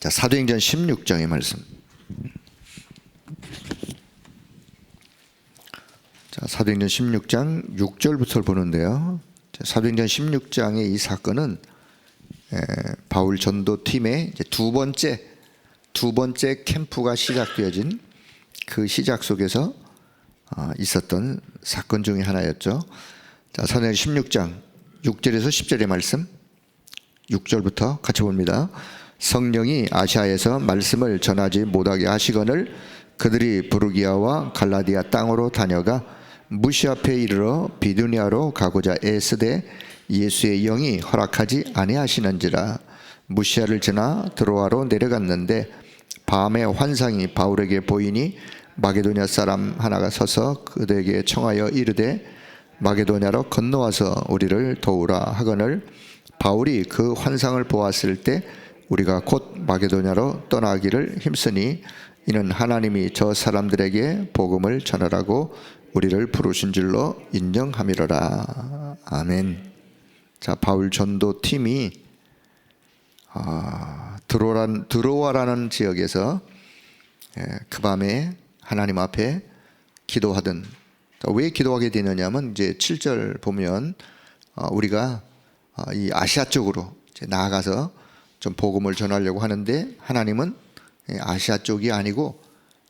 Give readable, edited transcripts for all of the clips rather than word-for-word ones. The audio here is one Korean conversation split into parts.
자, 사도행전 16장의 말씀. 자, 사도행전 16장 6절부터 보는데요. 자, 사도행전 16장의 이 사건은 바울 전도팀의 이제 두 번째 캠프가 시작되어진 그 시작 속에서 있었던 사건 중에 하나였죠. 자, 사도행전 16장 6절에서 10절의 말씀, 6절부터 같이 봅니다. 성령이 아시아에서 말씀을 전하지 못하게 하시거늘 그들이 부르기아와 갈라디아 땅으로 다녀가 무시 앞에 이르러 비두니아로 가고자 애쓰되 예수의 영이 허락하지 아니하시는지라. 무시아를 지나 드로아로 내려갔는데 밤에 환상이 바울에게 보이니 마게도냐 사람 하나가 서서 그들에게 청하여 이르되 마게도냐로 건너와서 우리를 도우라 하거늘 바울이 그 환상을 보았을 때 우리가 곧 마게도냐로 떠나기를 힘쓰니 이는 하나님이 저 사람들에게 복음을 전하라고 우리를 부르신 줄로 인정함이로라. 아멘. 자, 바울 전도팀이 드로아라는 지역에서 그 밤에 하나님 앞에 기도하던, 왜 기도하게 되느냐면 이제 7절 보면 우리가 이 아시아 쪽으로 나아가서 좀 복음을 전하려고 하는데 하나님은 아시아 쪽이 아니고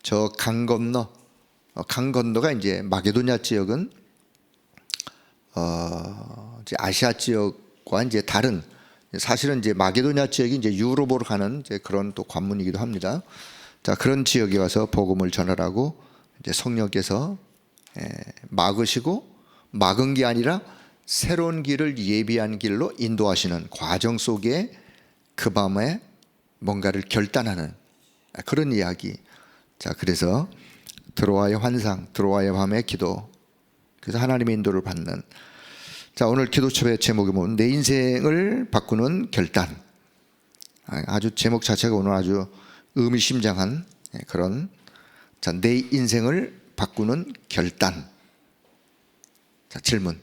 저 강 건너가 이제 마게도냐 지역은 이제 아시아 지역과 이제 다른, 사실은 이제 마게도냐 지역이 이제 유럽으로 가는 이제 그런 또 관문이기도 합니다. 자, 그런 지역에 와서 복음을 전하라고 이제 성령께서 막으시고, 막은 게 아니라 새로운 길을 예비한 길로 인도하시는 과정 속에 그 밤에 뭔가를 결단하는 그런 이야기. 자, 그래서 드로아의 환상, 드로아의 밤의 기도, 그래서 하나님의 인도를 받는. 자, 오늘 기도첩의 제목이 보면 내 인생을 바꾸는 결단. 아주 제목 자체가 오늘 아주 의미심장한 그런, 자, 내 인생을 바꾸는 결단. 자, 질문.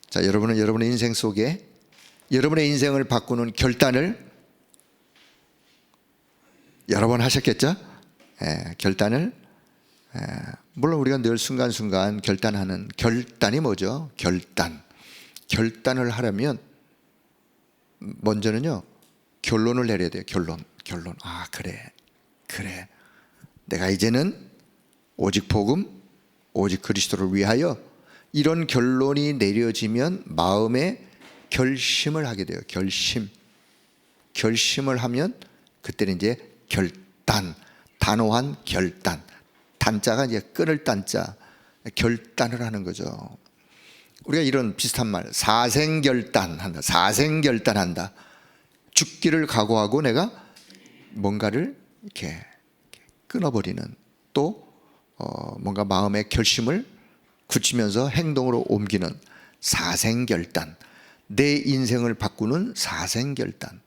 자, 여러분은 여러분의 인생 속에 여러분의 인생을 바꾸는 결단을 여러 번 하셨겠죠? 결단을, 물론 우리가 늘 순간순간 결단하는, 결단이 뭐죠? 결단을 하려면 먼저는요 결론을 내려야 돼요. 결론. 그래 내가 이제는 오직 복음, 오직 그리스도를 위하여, 이런 결론이 내려지면 마음에 결심을 하게 돼요. 결심을 하면 그때는 이제 결단, 단호한 결단, 단자가 이제 끊을 단자, 결단을 하는 거죠. 우리가 이런 비슷한 말, 사생결단한다. 죽기를 각오하고 내가 뭔가를 이렇게 끊어버리는, 또 뭔가 마음의 결심을 굳히면서 행동으로 옮기는 사생결단, 내 인생을 바꾸는 사생결단.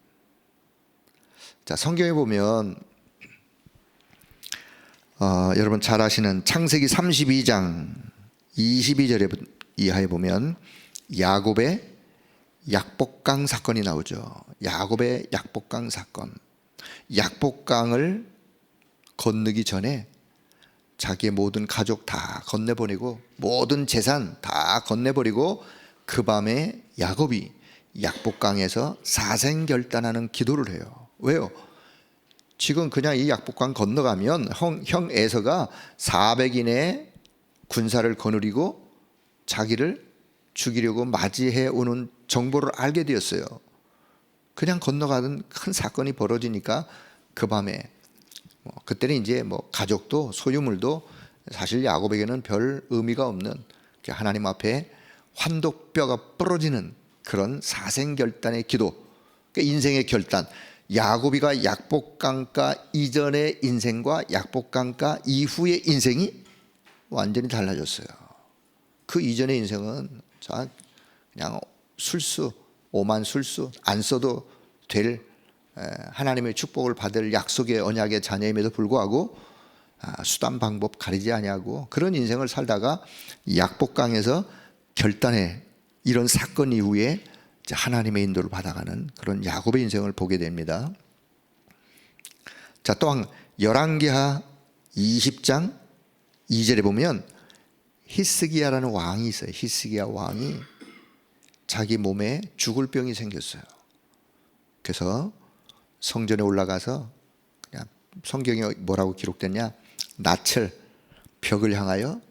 자, 성경에 보면 여러분 잘 아시는 창세기 32장 22절에 이하에 보면 야곱의 약복강 사건이 나오죠. 야곱의 약복강 사건. 약복강을 건너기 전에 자기의 모든 가족 다 건네버리고, 모든 재산 다 건네버리고, 그 밤에 야곱이 약복강에서 사생결단하는 기도를 해요. 왜요? 지금 그냥 이 약복강 건너가면 형 에서가 400인의 군사를 거느리고 자기를 죽이려고 맞이해 오는 정보를 알게 되었어요. 그냥 건너가던 큰 사건이 벌어지니까 그 밤에 그때는 이제 가족도 소유물도 사실 야곱에게는 별 의미가 없는, 하나님 앞에 환독뼈가 부러지는 그런 사생결단의 기도, 그러니까 인생의 결단. 야곱이가 약복강가 이전의 인생과 약복강가 이후의 인생이 완전히 달라졌어요. 그 이전의 인생은 그냥 오만 술수, 안 써도 될 하나님의 축복을 받을 약속의 언약의 자녀임에도 불구하고 수단 방법 가리지 아니하고 그런 인생을 살다가 약복강에서 결단해, 이런 사건 이후에 하나님의 인도를 받아가는 그런 야곱의 인생을 보게 됩니다. 자, 또한 열왕기하 20장 2절에 보면 히스기야라는 왕이 있어요. 히스기야 왕이 자기 몸에 죽을 병이 생겼어요. 그래서 성전에 올라가서 그냥 성경에 뭐라고 기록됐냐? 낯을 벽을 향하여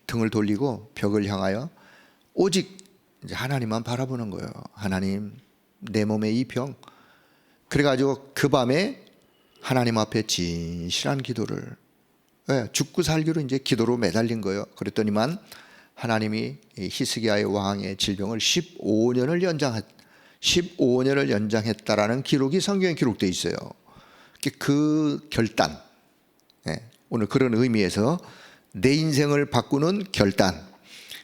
등을 돌리고 벽을 향하여 오직 이제 하나님만 바라보는 거예요. 하나님, 내 몸에 이 병. 그래가지고 그 밤에 하나님 앞에 진실한 기도를, 죽고 살기로 이제 기도로 매달린 거예요. 그랬더니만 하나님이 히스기야의 왕의 질병을 15년을 연장했다라는 기록이 성경에 기록되어 있어요. 그 결단, 오늘 그런 의미에서 내 인생을 바꾸는 결단.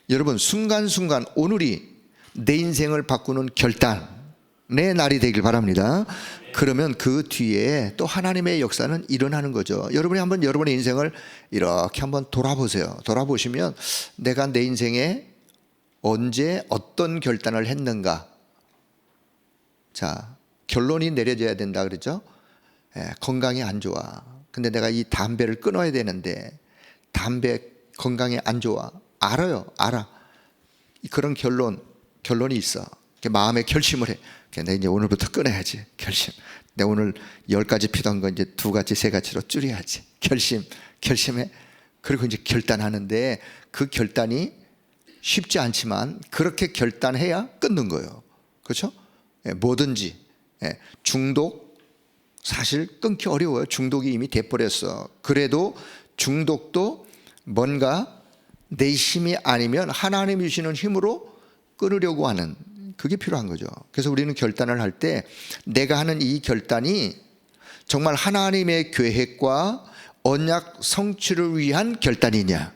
여러분, 순간순간 오늘이 내 인생을 바꾸는 결단의 날이 되길 바랍니다. 그러면 그 뒤에 또 하나님의 역사는 일어나는 거죠. 여러분이 한번 여러분의 인생을 이렇게 한번 돌아보세요. 돌아보시면 내가 내 인생에 언제 어떤 결단을 했는가. 자, 결론이 내려져야 된다 그랬죠. 건강이 안 좋아. 근데 내가 이 담배를 끊어야 되는데 담배 건강에 안 좋아. 알아. 그런 결론이 있어. 마음의 결심을 해. 내가 이제 오늘부터 끊어야지. 결심. 내가 오늘 10가지 피던 거 이제 2가지, 3가지로 줄여야지. 결심해. 그리고 이제 결단하는데 그 결단이 쉽지 않지만 그렇게 결단해야 끊는 거예요. 그렇죠? 뭐든지. 중독 사실 끊기 어려워요. 중독이 이미 돼버렸어. 그래도 중독도 뭔가 내 힘이 아니면 하나님이 주시는 힘으로 끊으려고 하는, 그게 필요한 거죠. 그래서 우리는 결단을 할 때 내가 하는 이 결단이 정말 하나님의 계획과 언약 성취를 위한 결단이냐,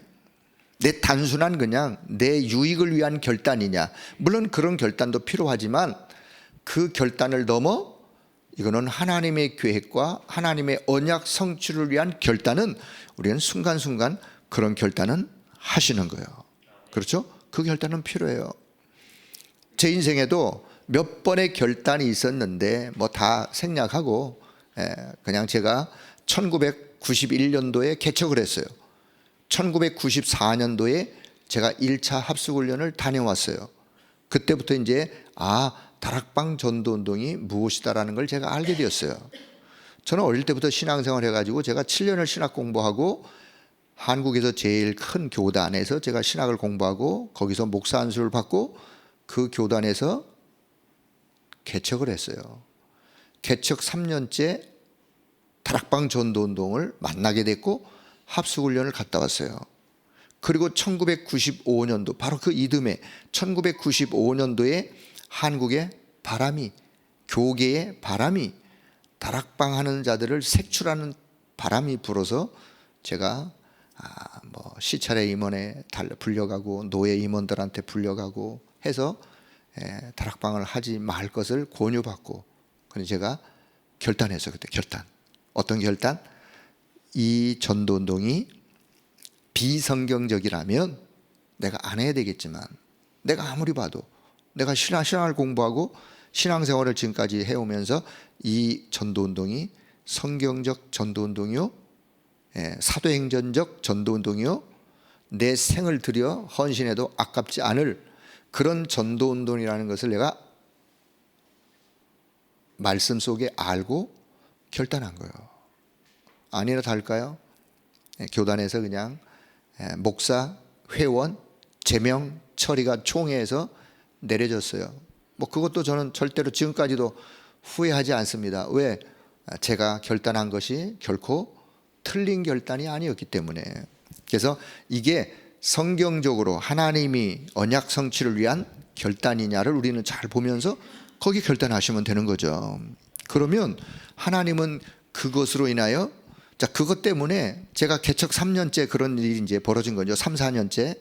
내 단순한 그냥 내 유익을 위한 결단이냐. 물론 그런 결단도 필요하지만 그 결단을 넘어 이거는 하나님의 계획과 하나님의 언약 성취를 위한 결단은 우리는 순간순간 그런 결단은 하시는 거예요. 그렇죠? 그 결단은 필요해요. 제 인생에도 몇 번의 결단이 있었는데 뭐 다 생략하고 그냥 제가 1991년도에 개척을 했어요. 1994년도에 제가 1차 합숙훈련을 다녀왔어요. 그때부터 이제 다락방 전도운동이 무엇이다라는 걸 제가 알게 되었어요. 저는 어릴 때부터 신앙생활을 해가지고 제가 7년을 신학 공부하고 한국에서 제일 큰 교단에서 제가 신학을 공부하고 거기서 목사 안수를 받고 그 교단에서 개척을 했어요. 개척 3년째 다락방 전도운동을 만나게 됐고 합숙훈련을 갔다 왔어요. 그리고 1995년도 바로 그 이듬해 1995년도에 한국의 바람이, 교계의 바람이, 다락방 하는 자들을 색출하는 바람이 불어서 제가 시찰의 임원에 불려가고 노예 임원들한테 불려가고 해서 다락방을 하지 말 것을 권유받고, 그래서 제가 결단했어요. 그때 결단. 어떤 결단? 이 전도운동이 비성경적이라면 내가 안 해야 되겠지만, 내가 아무리 봐도 내가 신앙을 공부하고 신앙생활을 지금까지 해오면서 이 전도운동이 성경적 전도운동이요, 사도행전적 전도운동이요, 내 생을 들여 헌신해도 아깝지 않을 그런 전도운동이라는 것을 내가 말씀 속에 알고 결단한 거예요. 아니나 다를까요? 교단에서 그냥 목사, 회원, 제명, 처리가 총회에서 내려졌어요. 그것도 저는 절대로 지금까지도 후회하지 않습니다. 왜? 제가 결단한 것이 결코 틀린 결단이 아니었기 때문에. 그래서 이게 성경적으로 하나님이 언약 성취를 위한 결단이냐를 우리는 잘 보면서 거기 결단하시면 되는 거죠. 그러면 하나님은 그것으로 인하여, 자, 그것 때문에 제가 개척 3년째 그런 일이 이제 벌어진 거죠. 3, 4년째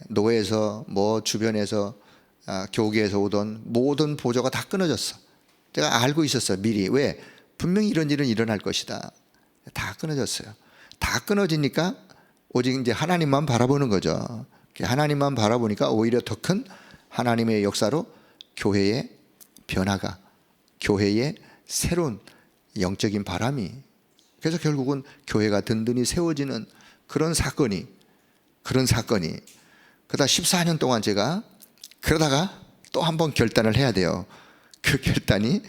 노예에서 주변에서 교계에서 오던 모든 보조가 다 끊어졌어. 제가 알고 있었어요, 미리. 왜? 분명히 이런 일은 일어날 것이다. 다 끊어졌어요. 다 끊어지니까 오직 이제 하나님만 바라보는 거죠. 하나님만 바라보니까 오히려 더 큰 하나님의 역사로 교회의 변화가, 교회의 새로운 영적인 바람이, 그래서 결국은 교회가 든든히 세워지는 그런 사건이 그러다 14년 동안 제가 그러다가 또 한 번 결단을 해야 돼요. 그 결단이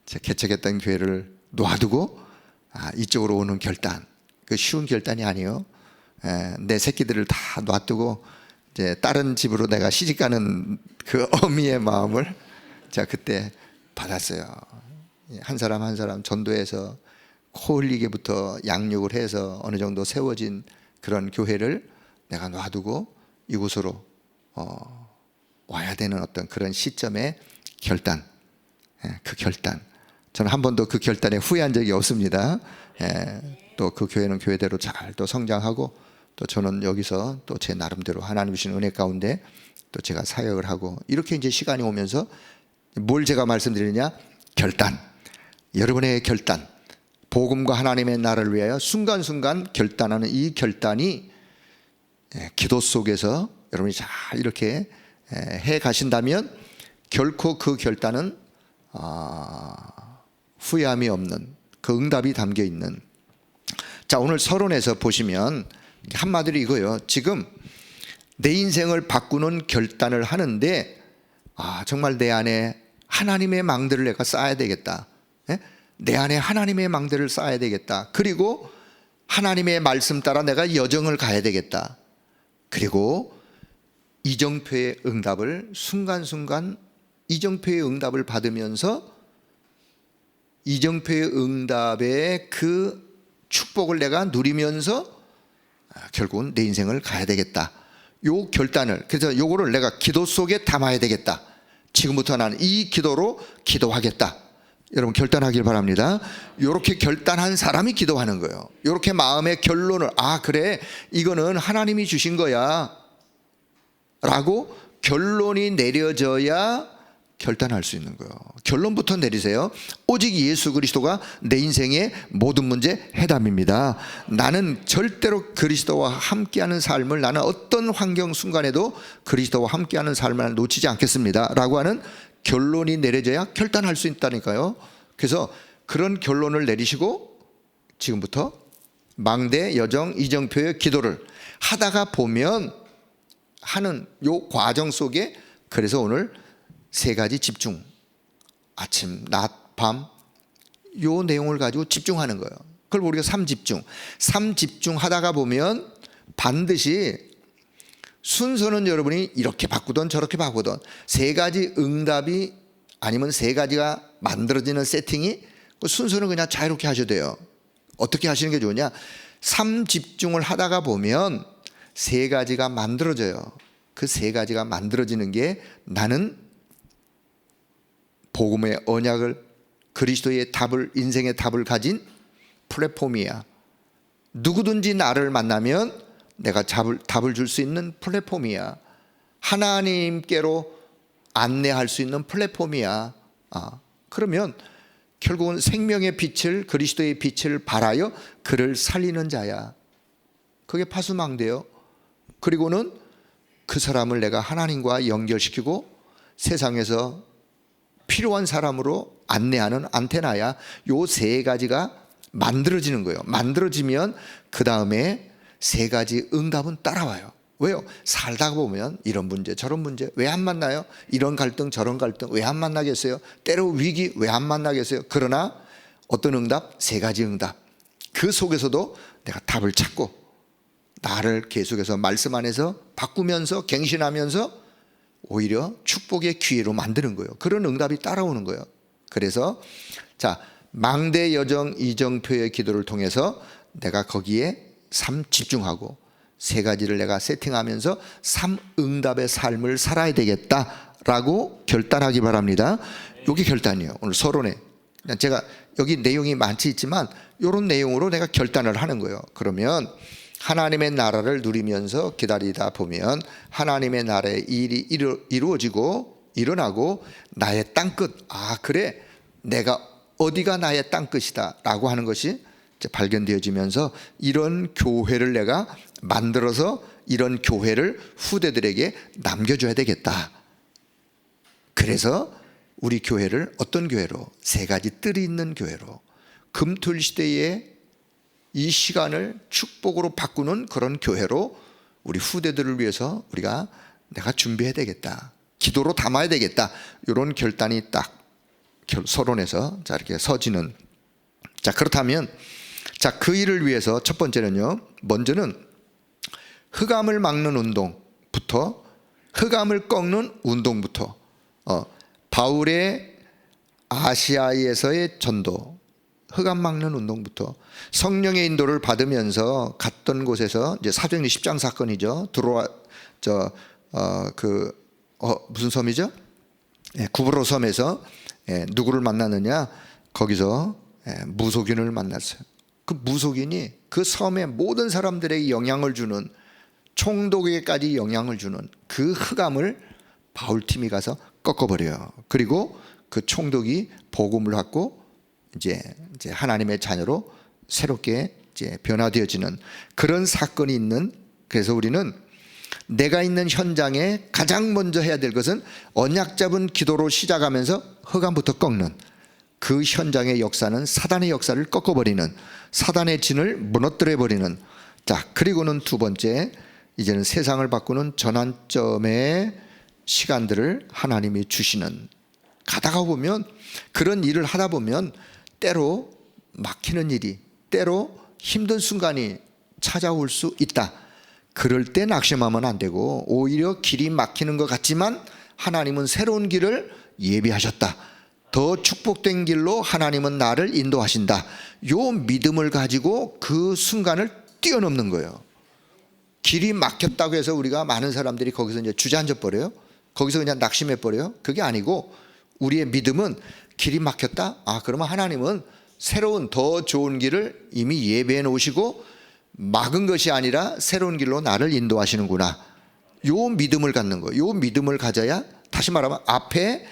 제가 개척했던 교회를 놔두고 이쪽으로 오는 결단. 그 쉬운 결단이 아니에요. 내 새끼들을 다 놔두고 이제 다른 집으로 내가 시집가는 그 어미의 마음을 제가 그때 받았어요. 한 사람 한 사람 전도해서 코 흘리게부터 양육을 해서 어느 정도 세워진 그런 교회를 내가 놔두고 이곳으로 와야 되는 어떤 그런 시점의 결단, 그 결단, 저는 한 번도 그 결단에 후회한 적이 없습니다. 또 그 교회는 교회대로 잘 또 성장하고, 또 저는 여기서 또 제 나름대로 하나님 주신 은혜 가운데 또 제가 사역을 하고, 이렇게 이제 시간이 오면서 뭘 제가 말씀드리느냐? 결단, 여러분의 결단, 복음과 하나님의 나라를 위하여 순간순간 결단하는 이 결단이 기도 속에서 여러분이 잘 이렇게 해 가신다면 결코 그 결단은 후회함이 없는 그 응답이 담겨 있는. 자, 오늘 서론에서 보시면 한마디로 이거예요. 지금 내 인생을 바꾸는 결단을 하는데 정말 내 안에 하나님의 망대를 내가 쌓아야 되겠다. 내 안에 하나님의 망대를 쌓아야 되겠다. 그리고 하나님의 말씀 따라 내가 여정을 가야 되겠다. 그리고 이정표의 응답을 순간순간 이정표의 응답을 받으면서 이정표의 응답의 그 축복을 내가 누리면서 결국은 내 인생을 가야 되겠다. 요 결단을, 그래서 요거를 내가 기도 속에 담아야 되겠다. 지금부터 나는 이 기도로 기도하겠다. 여러분 결단하길 바랍니다. 이렇게 결단한 사람이 기도하는 거예요. 이렇게 마음의 결론을 그래 이거는 하나님이 주신 거야 라고 결론이 내려져야 결단할 수 있는 거예요. 결론부터 내리세요. 오직 예수 그리스도가 내 인생의 모든 문제 해답입니다. 나는 절대로 그리스도와 함께하는 삶을, 나는 어떤 환경 순간에도 그리스도와 함께하는 삶을 놓치지 않겠습니다 라고 하는 결론이 내려져야 결단할 수 있다니까요. 그래서 그런 결론을 내리시고 지금부터 망대, 여정, 이정표의 기도를 하다가 보면 하는 요 과정 속에, 그래서 오늘 세 가지 집중, 아침, 낮, 밤, 요 내용을 가지고 집중하는 거예요. 그걸 우리가 삼집중 하다가 보면 반드시 순서는 여러분이 이렇게 바꾸든 저렇게 바꾸든 세 가지 응답이 아니면 세 가지가 만들어지는 세팅이, 그 순서는 그냥 자유롭게 하셔도 돼요. 어떻게 하시는 게 좋으냐? 삼집중을 하다가 보면 세 가지가 만들어져요. 그 세 가지가 만들어지는 게 나는 복음의 언약을, 그리스도의 답을, 인생의 답을 가진 플랫폼이야. 누구든지 나를 만나면 내가 답을 줄 수 있는 플랫폼이야. 하나님께로 안내할 수 있는 플랫폼이야. 그러면 결국은 생명의 빛을, 그리스도의 빛을 발하여 그를 살리는 자야. 그게 파수망대요. 그리고는 그 사람을 내가 하나님과 연결시키고 세상에서 필요한 사람으로 안내하는 안테나야. 요 세 가지가 만들어지는 거예요. 만들어지면 그 다음에 세 가지 응답은 따라와요. 왜요? 살다 보면 이런 문제 저런 문제 왜 안 만나요? 이런 갈등 저런 갈등 왜 안 만나겠어요? 때로 위기 왜 안 만나겠어요? 그러나 어떤 응답? 세 가지 응답. 그 속에서도 내가 답을 찾고 나를 계속해서 말씀 안에서 바꾸면서 갱신하면서 오히려 축복의 기회로 만드는 거예요. 그런 응답이 따라오는 거예요. 그래서 자, 망대, 여정, 이정표의 기도를 통해서 내가 거기에 집중하고 세 가지를 내가 세팅하면서 응답의 삶을 살아야 되겠다라고 결단하기 바랍니다. 이게 결단이에요. 오늘 서론에 제가 여기 내용이 많지 있지만 이런 내용으로 내가 결단을 하는 거예요. 그러면 하나님의 나라를 누리면서 기다리다 보면 하나님의 나라의 일이 이루어지고 일어나고 나의 땅끝, 그래 내가 어디가 나의 땅끝이다 라고 하는 것이 발견되어지면서 이런 교회를 내가 만들어서 이런 교회를 후대들에게 남겨줘야 되겠다. 그래서 우리 교회를 어떤 교회로? 세 가지 뜰이 있는 교회로, 금토일 시대에 이 시간을 축복으로 바꾸는 그런 교회로 우리 후대들을 위해서 내가 준비해야 되겠다, 기도로 담아야 되겠다, 이런 결단이 딱 서론에서 이렇게 서지는. 그렇다면 그 일을 위해서 첫 번째는요, 먼저는 흑암을 막는 운동부터, 흑암을 꺾는 운동부터, 바울의 아시아에서의 전도, 흑암 막는 운동부터, 성령의 인도를 받으면서 갔던 곳에서 이제 사도행전 10장 사건이죠. 무슨 섬이죠? 구브로 섬에서 누구를 만났느냐? 거기서 무속인을 만났어요. 그 무속인이 그 섬의 모든 사람들에게 영향을 주는, 총독에게까지 영향을 주는 그 흑암을 바울팀이 가서 꺾어버려요. 그리고 그 총독이 복음을 받고 이제 하나님의 자녀로 새롭게 이제 변화되어지는 그런 사건이 있는. 그래서 우리는 내가 있는 현장에 가장 먼저 해야 될 것은 언약 잡은 기도로 시작하면서 흑암부터 꺾는, 그 현장의 역사는 사단의 역사를 꺾어버리는, 사단의 진을 무너뜨려버리는. 그리고는 두 번째, 이제는 세상을 바꾸는 전환점의 시간들을 하나님이 주시는. 가다가 보면, 그런 일을 하다 보면 때로 막히는 일이, 때로 힘든 순간이 찾아올 수 있다. 그럴 때 낙심하면 안 되고, 오히려 길이 막히는 것 같지만 하나님은 새로운 길을 예비하셨다, 더 축복된 길로 하나님은 나를 인도하신다, 요 믿음을 가지고 그 순간을 뛰어넘는 거예요. 길이 막혔다고 해서 우리가, 많은 사람들이 거기서 이제 주저앉아 버려요. 거기서 그냥 낙심해 버려요. 그게 아니고, 우리의 믿음은 길이 막혔다? 그러면 하나님은 새로운 더 좋은 길을 이미 예배해 놓으시고 막은 것이 아니라 새로운 길로 나를 인도하시는구나, 요 믿음을 갖는 거예요. 요 믿음을 가져야, 다시 말하면 앞에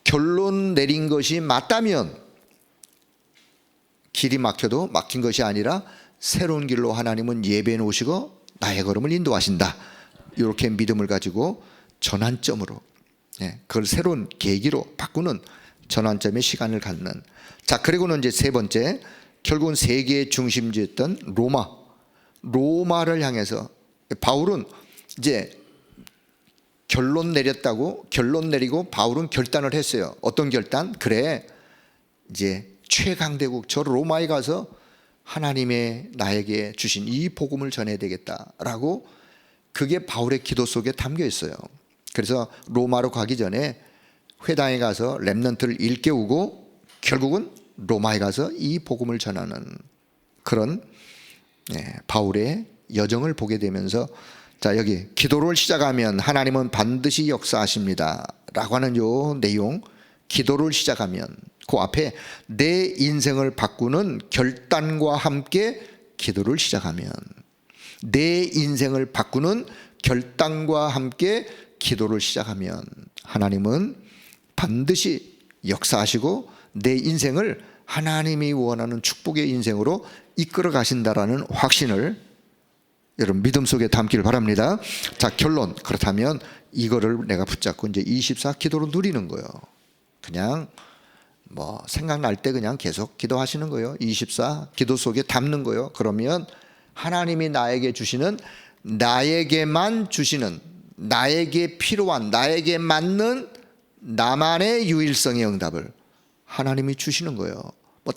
결론 내린 것이 맞다면 길이 막혀도 막힌 것이 아니라 새로운 길로 하나님은 예배해 놓으시고 나의 걸음을 인도하신다, 이렇게 믿음을 가지고 전환점으로, 그걸 새로운 계기로 바꾸는 전환점의 시간을 갖는. 그리고는 이제 세 번째, 결국은 세계의 중심지였던 로마를 향해서 바울은 이제 결론 내리고 바울은 결단을 했어요. 어떤 결단? 그래, 이제 최강대국 저 로마에 가서 하나님의 나에게 주신 이 복음을 전해야 되겠다라고, 그게 바울의 기도 속에 담겨 있어요. 그래서 로마로 가기 전에 회당에 가서 렘넌트를 일깨우고 결국은 로마에 가서 이 복음을 전하는 그런 바울의 여정을 보게 되면서, 여기 기도를 시작하면 하나님은 반드시 역사하십니다 라고 하는 요 내용, 기도를 시작하면, 그 앞에 내 인생을 바꾸는 결단과 함께 기도를 시작하면, 내 인생을 바꾸는 결단과 함께 기도를 시작하면 하나님은 반드시 역사하시고 내 인생을 하나님이 원하는 축복의 인생으로 이끌어 가신다라는 확신을 여러분 믿음 속에 담기를 바랍니다. 결론, 그렇다면 이거를 내가 붙잡고 이제 24 기도로 누리는 거예요. 그냥 생각날 때 그냥 계속 기도하시는 거예요. 24 기도 속에 담는 거예요. 그러면 하나님이 나에게 주시는, 나에게만 주시는, 나에게 필요한, 나에게 맞는 나만의 유일성의 응답을 하나님이 주시는 거예요.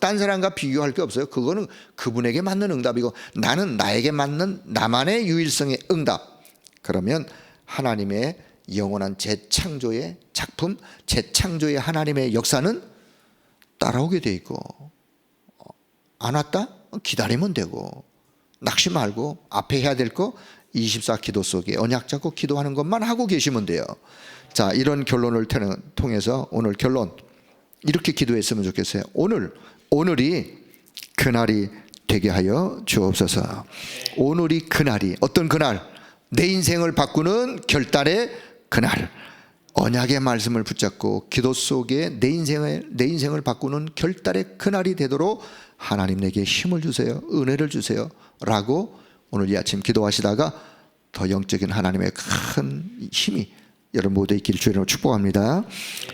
딴 사람과 비교할 게 없어요. 그거는 그분에게 맞는 응답이고, 나는 나에게 맞는 나만의 유일성의 응답. 그러면 하나님의 영원한 재창조의 작품, 재창조의 하나님의 역사는 따라오게 돼 있고, 안 왔다? 기다리면 되고, 낙심 말고 앞에 해야 될 거 24 기도 속에 언약 잡고 기도하는 것만 하고 계시면 돼요. 이런 결론을 통해서 오늘 결론, 이렇게 기도했으면 좋겠어요. 오늘이 그날이 되게 하여 주옵소서. 오늘이 그날이, 어떤 그날? 내 인생을 바꾸는 결단의 그날. 언약의 말씀을 붙잡고 기도 속에 내 인생을 바꾸는 결단의 그날이 되도록 하나님 내게 힘을 주세요, 은혜를 주세요 라고 오늘 이 아침 기도하시다가 더 영적인 하나님의 큰 힘이 여러분 모두 있기를 주의로 축복합니다.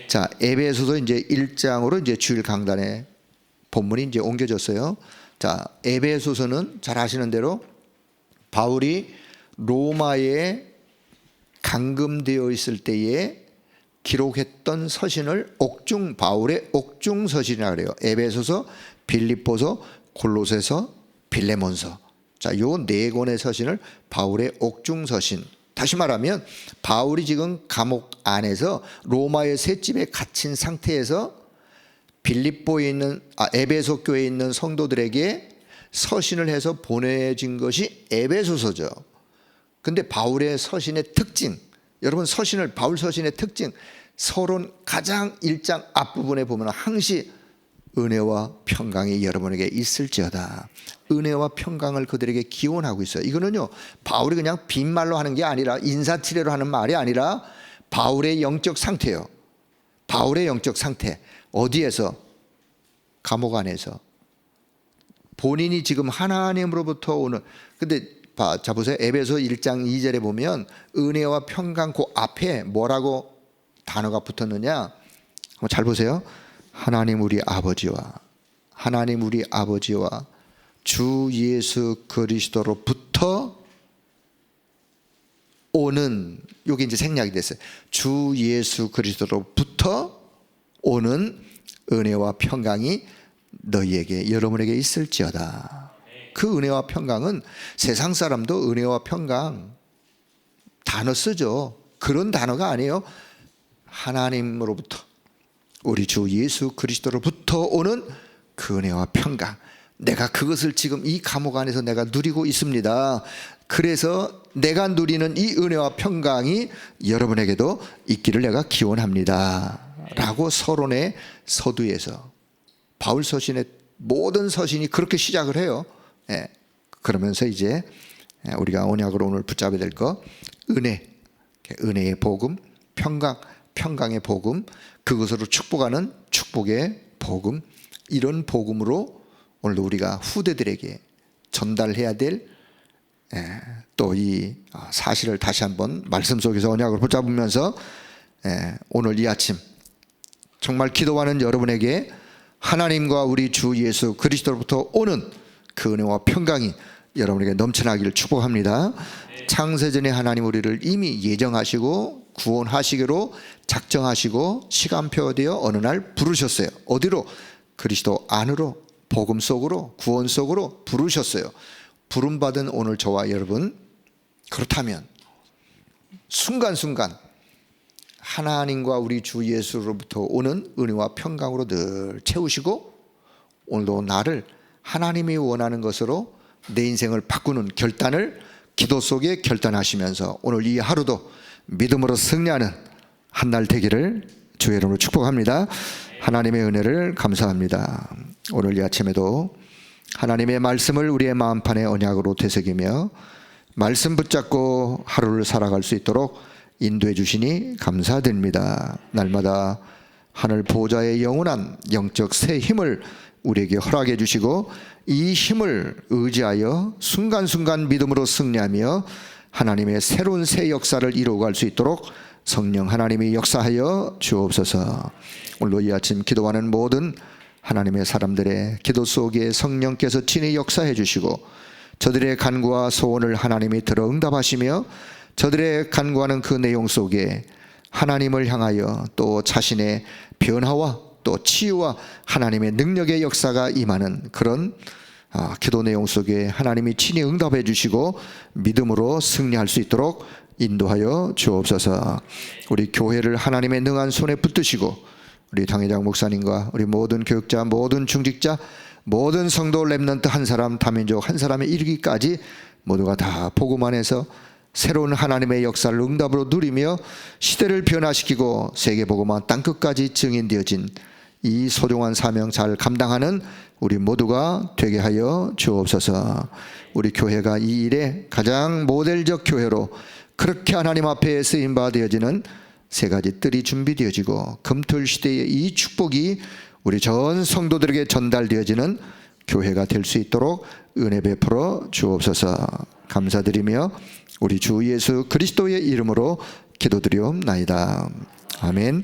자, 에베소서 이제 1장으로 이제 주일 강단에 본문이 이제 옮겨졌어요. 자, 에베소서는 잘 아시는 대로 바울이 로마에 감금되어 있을 때에 기록했던 서신을 바울의 옥중 서신이라고 그래요. 에베소서, 빌립보서, 골로새서, 빌레몬서. 자, 요 네 권의 서신을 바울의 옥중 서신. 다시 말하면 바울이 지금 감옥 안에서 로마의 셋집에 갇힌 상태에서 빌립보에 있는 에베소 교회에 있는 성도들에게 서신을 해서 보내진 것이 에베소서죠. 근데 바울의 서신의 특징, 여러분 바울 서신의 특징, 서론 가장 1장 앞부분에 보면 항시 은혜와 평강이 여러분에게 있을지어다. 은혜와 평강을 그들에게 기원하고 있어요. 이거는요, 바울이 그냥 빈말로 하는 게 아니라 인사치레로 하는 말이 아니라 바울의 영적 상태예요. 바울의 영적 상태. 어디에서? 감옥 안에서. 본인이 지금 하나님으로부터 오는, 근데 자 보세요. 에베소 1장 2절에 보면 은혜와 평강 그 앞에 뭐라고 단어가 붙었느냐? 한번 잘 보세요. 하나님 우리 아버지와 주 예수 그리스도로부터 오는, 여기 이제 생략이 됐어요. 주 예수 그리스도로부터 오는 은혜와 평강이 너희에게, 여러분에게 있을지어다. 그 은혜와 평강은 세상 사람도 은혜와 평강 단어 쓰죠. 그런 단어가 아니에요. 하나님으로부터, 우리 주 예수 그리스도로부터 오는 그 은혜와 평강, 내가 그것을 지금 이 감옥 안에서 내가 누리고 있습니다. 그래서 내가 누리는 이 은혜와 평강이 여러분에게도 있기를 내가 기원합니다 라고 서론의 서두에서 바울 서신의 모든 서신이 그렇게 시작을 해요. 예. 그러면서 이제 우리가 언약으로 오늘 붙잡아야 될 거, 은혜의 복음, 평강의 복음, 그것으로 축복하는 축복의 복음, 이런 복음으로 오늘도 우리가 후대들에게 전달해야 될 또 이 사실을 다시 한번 말씀 속에서 언약을 붙잡으면서 오늘 이 아침 정말 기도하는 여러분에게 하나님과 우리 주 예수 그리스도로부터 오는 그 은혜와 평강이 여러분에게 넘쳐나기를 축복합니다. 창세전에 하나님 우리를 이미 예정하시고 구원하시기로 작정하시고 시간표가 되어 어느 날 부르셨어요. 어디로? 그리스도 안으로, 복음 속으로, 구원 속으로 부르셨어요. 부름받은 오늘 저와 여러분, 그렇다면 순간순간 하나님과 우리 주 예수로부터 오는 은혜와 평강으로 늘 채우시고 오늘도 나를 하나님이 원하는 것으로 내 인생을 바꾸는 결단을 기도 속에 결단하시면서 오늘 이 하루도 믿음으로 승리하는 한 날 되기를 주의 이름으로 축복합니다. 하나님의 은혜를 감사합니다. 오늘 이 아침에도 하나님의 말씀을 우리의 마음판에 언약으로 되새기며 말씀 붙잡고 하루를 살아갈 수 있도록 인도해 주시니 감사드립니다. 날마다 하늘 보좌의 영원한 영적 새 힘을 우리에게 허락해 주시고 이 힘을 의지하여 순간순간 믿음으로 승리하며 하나님의 새로운 새 역사를 이루어갈 수 있도록 성령 하나님이 역사하여 주옵소서. 오늘도 이 아침 기도하는 모든 하나님의 사람들의 기도 속에 성령께서 친히 역사해 주시고 저들의 간구와 소원을 하나님이 들어 응답하시며 저들의 간구하는 그 내용 속에 하나님을 향하여 또 자신의 변화와 또 치유와 하나님의 능력의 역사가 임하는 그런 기도 내용 속에 하나님이 친히 응답해 주시고 믿음으로 승리할 수 있도록 인도하여 주옵소서. 우리 교회를 하나님의 능한 손에 붙드시고 우리 당회장 목사님과 우리 모든 교육자, 모든 중직자, 모든 성도 렘넌트 한 사람, 다민족 한 사람에 이르기까지 모두가 다 복음 안에서 새로운 하나님의 역사를 응답으로 누리며 시대를 변화시키고 세계 복음화 땅끝까지 증인되어진 이 소중한 사명 잘 감당하는 우리 모두가 되게 하여 주옵소서. 우리 교회가 이 일에 가장 모델적 교회로 그렇게 하나님 앞에 쓰임바 되어지는 세 가지 뜰이 준비되어지고 금토일 시대의 이 축복이 우리 전 성도들에게 전달되어지는 교회가 될 수 있도록 은혜 베풀어 주옵소서. 감사드리며 우리 주 예수 그리스도의 이름으로 기도드리옵나이다. 아멘.